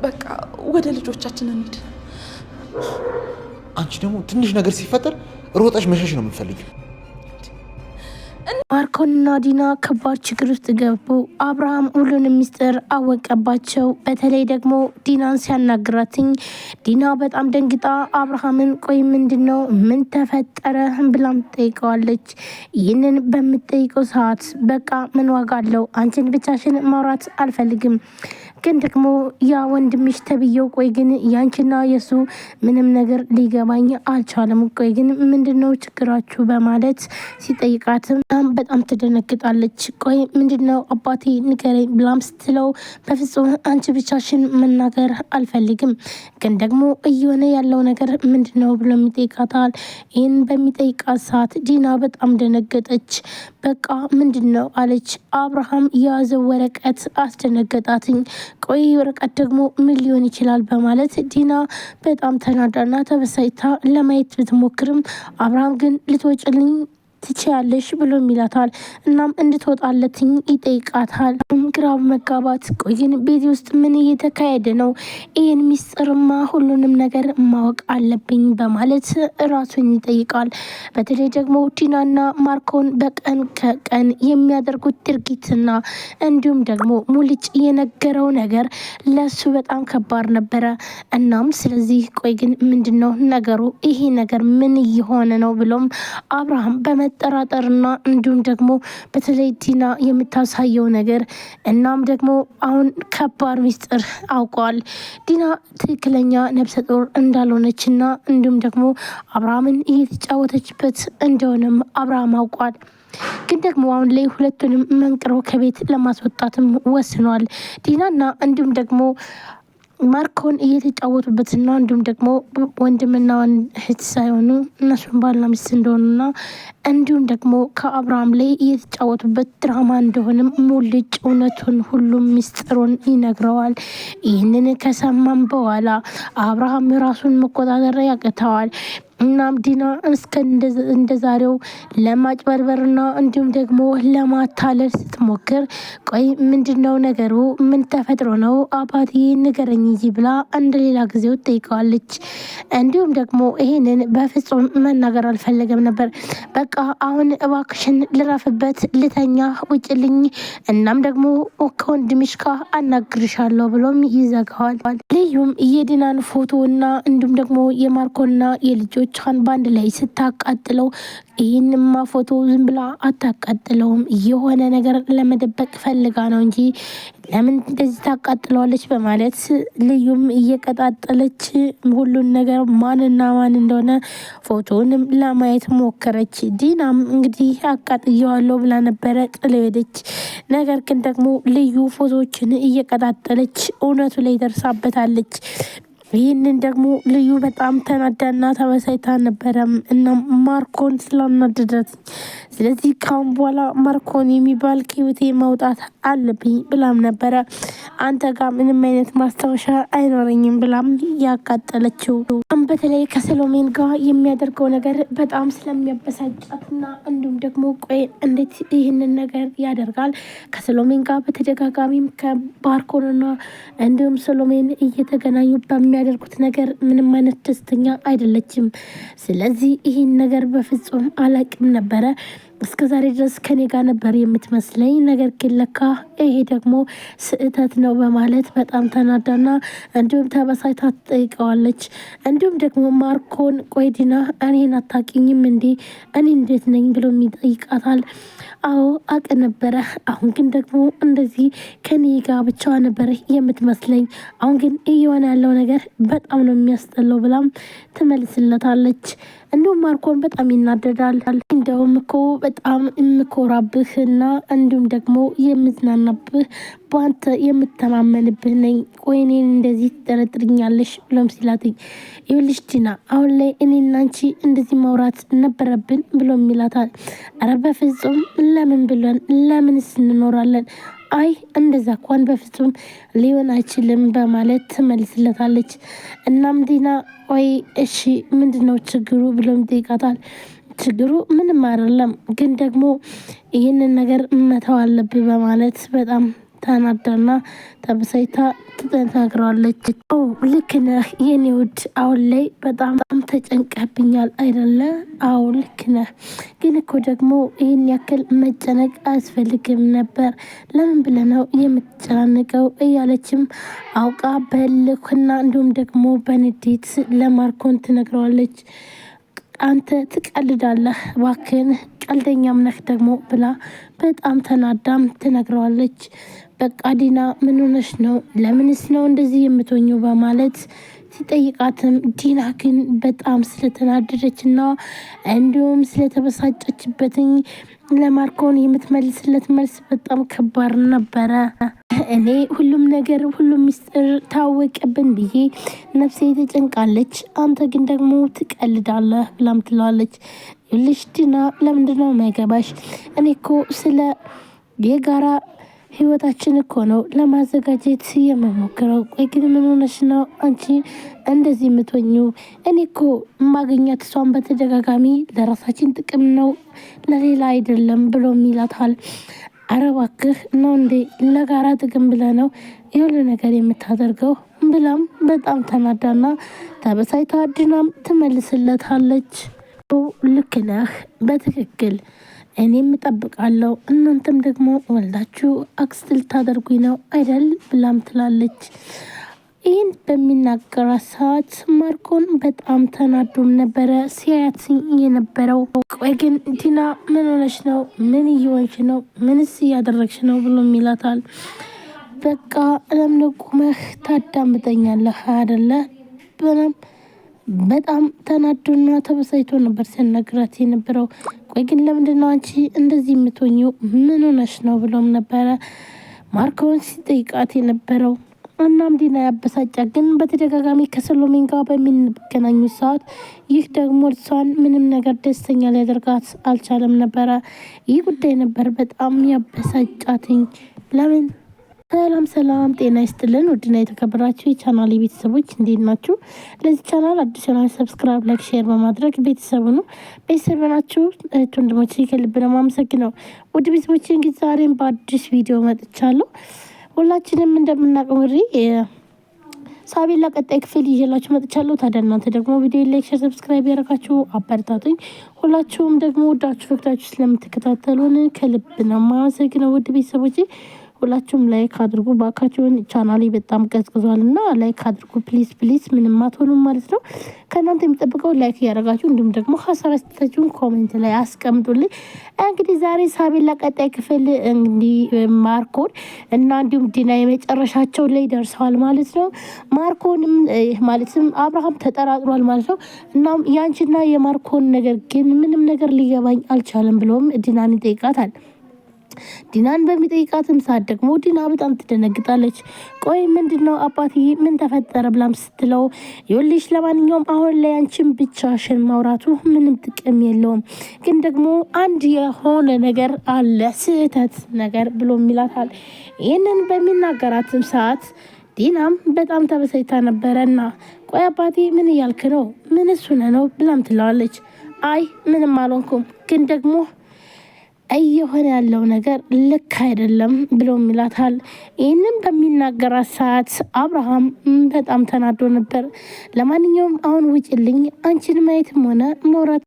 በቃ ወደ ልጆቻችን እንሂድ። አንቺ ደግሞ ትንሽ ነገር ሲፈጠር ሮጠሽ መሸሽ ነው የምትፈልጊው። ማርኮንና ዲና ከባድ ችግር ውስጥ ገቡ። አብርሃም ሁሉንም ሚስጥር አወቀባቸው። በተለይ ደግሞ ዲናን ሲያናግራትኝ ዲና በጣም ደንግጣ አብርሃምን ቆይ ምንድነው ምን ተፈጠረ ብላም ጠይቀዋለች። ይህንን በምትጠይቀው ሰዓት በቃ ምን ዋጋ አለው አንቺን ብቻሽን ማውራት አልፈልግም ግን ደግሞ ያ ወንድምሽ ተብዬው ቆይ ግን ያንቺና የሱ ምንም ነገር ሊገባኝ አልቻለም። ቆይ ግን ምንድነው ችግራችሁ በማለት ሲጠይቃትም በጣም ትደነግጣለች። ቆይ ምንድነው አባቴ ንገረኝ ብላም ስትለው በፍጹም አንቺ ብቻሽን መናገር አልፈልግም ግን ደግሞ እየሆነ ያለው ነገር ምንድነው ብሎ ይጠይቃታል። ይህን በሚጠይቃት ሰዓት ዲና በጣም ደነገጠች። በቃ ምንድነው አለች። አብርሃም የያዘው ወረቀት አስደነገጣትኝ። ቆይ ወረቀት ደግሞ ምን ሊሆን ይችላል በማለት ዲና በጣም ተናዳና ተበሳጭታ ለማየት ብትሞክርም አብርሃም ግን ልትወጭልኝ ትችያለሽ ብሎ ይላታል። እናም እንድትወጣለትኝ ይጠይቃታል። ግራ መጋባት ቆይ ግን ቤት ውስጥ ምን እየተካሄደ ነው? ይህን ሚስጥርማ ሁሉንም ነገር ማወቅ አለብኝ በማለት ራሱን ይጠይቃል። በተለይ ደግሞ ዲናና ማርኮን በቀን ከቀን የሚያደርጉት ድርጊትና እንዲሁም ደግሞ ሙልጭ የነገረው ነገር ለሱ በጣም ከባድ ነበረ። እናም ስለዚህ ቆይ ግን ምንድነው ነገሩ? ይሄ ነገር ምን እየሆነ ነው ብሎም አብርሃም ጠራጠርና እንዲሁም ደግሞ በተለይ ዲና የምታሳየው ነገር እናም ደግሞ አሁን ከባድ ሚስጥር አውቀዋል። ዲና ትክክለኛ ነፍሰ ጡር እንዳልሆነችና እንዲሁም ደግሞ አብርሃምን እየተጫወተችበት እንደሆነም አብርሃም አውቋል። ግን ደግሞ አሁን ላይ ሁለቱንም መንቅሮ ከቤት ለማስወጣትም ወስኗል። ዲናና እንዲሁም ደግሞ ማርኮን እየተጫወቱበትና እንዲሁም ደግሞ ወንድምና እህት ሳይሆኑ እነሱን ባልና ሚስት እንደሆኑና እንዲሁም ደግሞ ከአብርሃም ላይ እየተጫወቱበት ድራማ እንደሆነም ሙልጭ እውነቱን ሁሉም ሚስጥሩን ይነግረዋል። ይህንን ከሰማም በኋላ አብርሃም ራሱን መቆጣጠር ያቅተዋል። እናም ዲና እስከ እንደዛሬው ለማጭበርበርና እንዲሁም ደግሞ ለማታለል ስትሞክር ቆይ ምንድነው ነገሩ? ምን ተፈጥሮ ነው አባቴ ንገረኝ እንጂ ብላ እንደ ሌላ ጊዜው ጠይቀዋለች። እንዲሁም ደግሞ ይሄንን በፍጹም መናገር አልፈለገም ነበር። በቃ አሁን እባክሽን ልረፍበት፣ ልተኛ፣ ውጭልኝ፣ እናም ደግሞ ከወንድምሽ ጋር አናግርሻለሁ ብሎም ይዘጋዋል። ልዩም የዲናን ፎቶና እንዲሁም ደግሞ የማርኮና የልጆች ቻን ባንድ ላይ ስታቃጥለው ይህንማ ፎቶ ዝም ብላ አታቃጥለውም፣ የሆነ ነገር ለመደበቅ ፈልጋ ነው እንጂ ለምን እንደዚህ ታቃጥለዋለች በማለት ልዩም እየቀጣጠለች ሁሉን ነገር ማንና ማን እንደሆነ ፎቶንም ለማየት ሞከረች። ዲናም እንግዲህ አቃጥየዋለሁ ብላ ነበረ ጥለው ሄደች። ነገር ግን ደግሞ ልዩ ፎቶዎችን እየቀጣጠለች እውነቱ ላይ ደርሳበታለች። ይህንን ደግሞ ልዩ በጣም ተናዳና ተበሳይታ ነበረም እና ማርኮን ስላናደዳት ስለዚህ ካሁን በኋላ ማርኮን የሚባል ከህይወቴ ማውጣት አለብኝ ብላም ነበረ። አንተ ጋር ምንም አይነት ማስታወሻ አይኖረኝም ብላም ያቃጠለችው። በተለይ ከሰሎሜን ጋር የሚያደርገው ነገር በጣም ስለሚያበሳጫትና እንዲሁም ደግሞ ቆይ እንዴት ይህንን ነገር ያደርጋል? ከሰሎሜን ጋር በተደጋጋሚም ከባርኮንና እንዲሁም ሰሎሜን እየተገናኙ በሚያደርጉት ነገር ምንም አይነት ደስተኛ አይደለችም። ስለዚህ ይህን ነገር በፍጹም አላቅም ነበረ። እስከ ዛሬ ድረስ ከኔ ጋር ነበር የምትመስለኝ፣ ነገር ግን ለካ ይሄ ደግሞ ስህተት ነው በማለት በጣም ተናዳና እንዲሁም ተበሳይታ ትጠይቀዋለች። እንዲሁም ደግሞ ማርኮን ቆይ ዲና እኔን አታውቂኝም እንዴ? እኔ እንዴት ነኝ ብሎ ይጠይቃታል። አዎ አቅ ነበረ፣ አሁን ግን ደግሞ እንደዚህ ከኔ ጋር ብቻ ነበር የምትመስለኝ፣ አሁን ግን እየሆነ ያለው ነገር በጣም ነው የሚያስጠላው ብላም ትመልስለታለች። እንዲሁም ማርኮን በጣም ይናደዳል። እንደውም እኮ በጣም የምኮራብህና እንዲሁም ደግሞ የምዝናናብህ በአንተ የምተማመንብህ ነኝ። ቆይ እኔን እንደዚህ ትጠረጥርኛለሽ ብሎም ሲላትኝ ይኸውልሽ ዲና አሁን ላይ እኔና አንቺ እንደዚህ ማውራት ነበረብን ብሎም ይላታል። ኧረ በፍጹም ለምን ብለን ለምንስ እንኖራለን? አይ እንደዛ እንኳን በፍጹም ሊሆን አይችልም በማለት ትመልስለታለች። እናም ዲና ወይ እሺ ምንድነው ችግሩ ብሎም ይጠይቃታል። ችግሩ ምንም አይደለም፣ ግን ደግሞ ይህንን ነገር መተው አለብህ በማለት በጣም ተናዳና ተበሳይታ ትነግረዋለች። ልክ ነህ የኔ ውድ፣ አሁን ላይ በጣም ተጨንቀብኛል አይደለ? አዎ ልክ ነህ፣ ግን እኮ ደግሞ ይህን ያክል መጨነቅ አያስፈልግም ነበር። ለምን ብለህ ነው የምትጨናንቀው? እያለችም አውቃ በልክና እንዲሁም ደግሞ በንዴት ለማርኮን ትነግረዋለች። አንተ ትቀልዳለህ እባክህን፣ ቀልደኛም ነህ ደግሞ ብላ በጣም ተናዳም ትነግረዋለች። በቃ ዲና ምን ሆነሽ ነው? ለምንስ ነው እንደዚህ የምትሆኚው? በማለት ሲጠይቃትም ዲና ግን በጣም ስለተናደደችና እንዲሁም ስለተበሳጨችበትኝ ለማርኮን የምትመልስለት መልስ በጣም ከባድ ነበረ። እኔ ሁሉም ነገር ሁሉም ሚስጥር ታወቀብን ብዬ ነፍሴ ተጨንቃለች፣ አንተ ግን ደግሞ ትቀልዳለህ ብላም ትለዋለች። ልሽ ዲና ለምንድነው የማይገባሽ? እኔ እኮ ስለ የጋራ ህይወታችን እኮ ነው ለማዘጋጀት የምሞክረው። ቆይ ግን ምን ሆነሽ ነው አንቺ እንደዚህ የምትሆኚው? እኔ እኮ ማገኛት እሷን በተደጋጋሚ ለራሳችን ጥቅም ነው ለሌላ አይደለም ብሎ ይላታል። ኧረ እባክህ ነው እንዴ ለጋራ ጥቅም ብለህ ነው የሁሉ ነገር የምታደርገው? ብላም በጣም ተናዳና ተበሳይታ ዲናም ትመልስለታለች። ልክ ነህ በትክክል እኔም እጠብቃለሁ፣ እናንተም ደግሞ ወልዳችሁ አክስት ልታደርጉኝ ነው አይደል? ብላም ትላለች። ይህን በሚናገራት ሰዓት ማርኮን በጣም ተናዶም ነበረ ሲያያት የነበረው። ቆይ ግን ዲና ምን ሆነሽ ነው? ምን እየሆንሽ ነው? ምንስ እያደረግሽ ነው? ብሎ ይላታል። በቃ ለምን ቆመህ ታዳምጠኛለህ አይደለ? በጣም ተናዶና ተበሳይቶ ነበር ሲያናግራት የነበረው። ቆይ ግን ለምንድነው አንቺ እንደዚህ የምትሆኚው? ምን ሆነሽ ነው? ብሎም ነበረ ማርኮን ሲጠይቃት የነበረው። እናም ዲና ያበሳጫ ግን በተደጋጋሚ ከሰሎሜን ጋር በሚገናኙ ሰዓት ይህ ደግሞ እሷን ምንም ነገር ደስተኛ ሊያደርጋት አልቻለም ነበረ። ይህ ጉዳይ ነበር በጣም ያበሳጫትኝ። ለምን? ሰላም ጤና ይስጥልን ውድና የተከበራችሁ የቻናል ቤተሰቦች እንዴት ናችሁ? ለዚህ ቻናል አዲስ ቻናል ሰብስክራይብ፣ ላይክ፣ ሼር በማድረግ ቤተሰቡ ነው። ቤተሰብ ናችሁ ወንድሞቼ ከልብ ነው የማመሰግነው። ውድ ቤተሰቦቼ እንግዲህ ዛሬም በአዲስ ቪዲዮ መጥቻለሁ። ሁላችንም እንደምናውቀው እንግዲህ ሳቤላ ቀጣይ ክፍል ይዤላችሁ መጥቻለሁ። ታዲያ እናንተ ደግሞ ቪዲዮ ላይክ፣ ሼር፣ ሰብስክራይብ ያደረጋችሁ አበረታቱኝ። ሁላችሁም ደግሞ ወዳችሁ ፈቅዳችሁ ስለምትከታተሉን ከልብ ነው የማመሰግነው። ውድ ቤተሰቦቼ ሁላችሁም ላይክ አድርጉ ባካችሁን። ቻናሌ በጣም ቀዝቅዟልና ላይክ አድርጉ ፕሊዝ፣ ምንም አትሆኑም ማለት ነው። ከእናንተ የሚጠብቀው ላይክ እያደረጋችሁ እንዲሁም ደግሞ ሀሳብ አስተያየታችሁን ኮሜንት ላይ አስቀምጡልኝ። እንግዲህ ዛሬ ሳቤላ ቀጣይ ክፍል እንግዲህ ማርኮን እና እንዲሁም ዲና የመጨረሻቸው ላይ ደርሰዋል ማለት ነው። ማርኮንም ማለትም አብርሃም ተጠራጥሯል ማለት ነው። እናም ያንቺና የማርኮን ነገር ግን ምንም ነገር ሊገባኝ አልቻለም ብሎም ዲናን ይጠይቃታል። ዲናን በሚጠይቃትም ሰዓት ደግሞ ዲና በጣም ትደነግጣለች። ቆይ ምንድነው አባትዬ ምን ተፈጠረ? ብላም ስትለው ይኸውልሽ ለማንኛውም አሁን ላይ አንቺን ብቻሽን ማውራቱ ምንም ጥቅም የለውም፣ ግን ደግሞ አንድ የሆነ ነገር አለ ስህተት ነገር ብሎ ይላታል። ይህንን በሚናገራትም ሰዓት ዲናም በጣም ተበሳይታ ነበረና ቆይ አባቴ ምን እያልክ ነው? ምን እሱ ነው? ብላም ትለዋለች። አይ ምንም አልሆንኩም፣ ግን ደግሞ እየሆነ ያለው ነገር ልክ አይደለም ብሎ ይላታል። ይህንን በሚናገራት ሰዓት አብርሃም በጣም ተናዶ ነበር። ለማንኛውም አሁን ውጭልኝ፣ አንቺን ማየትም ሆነ መውራት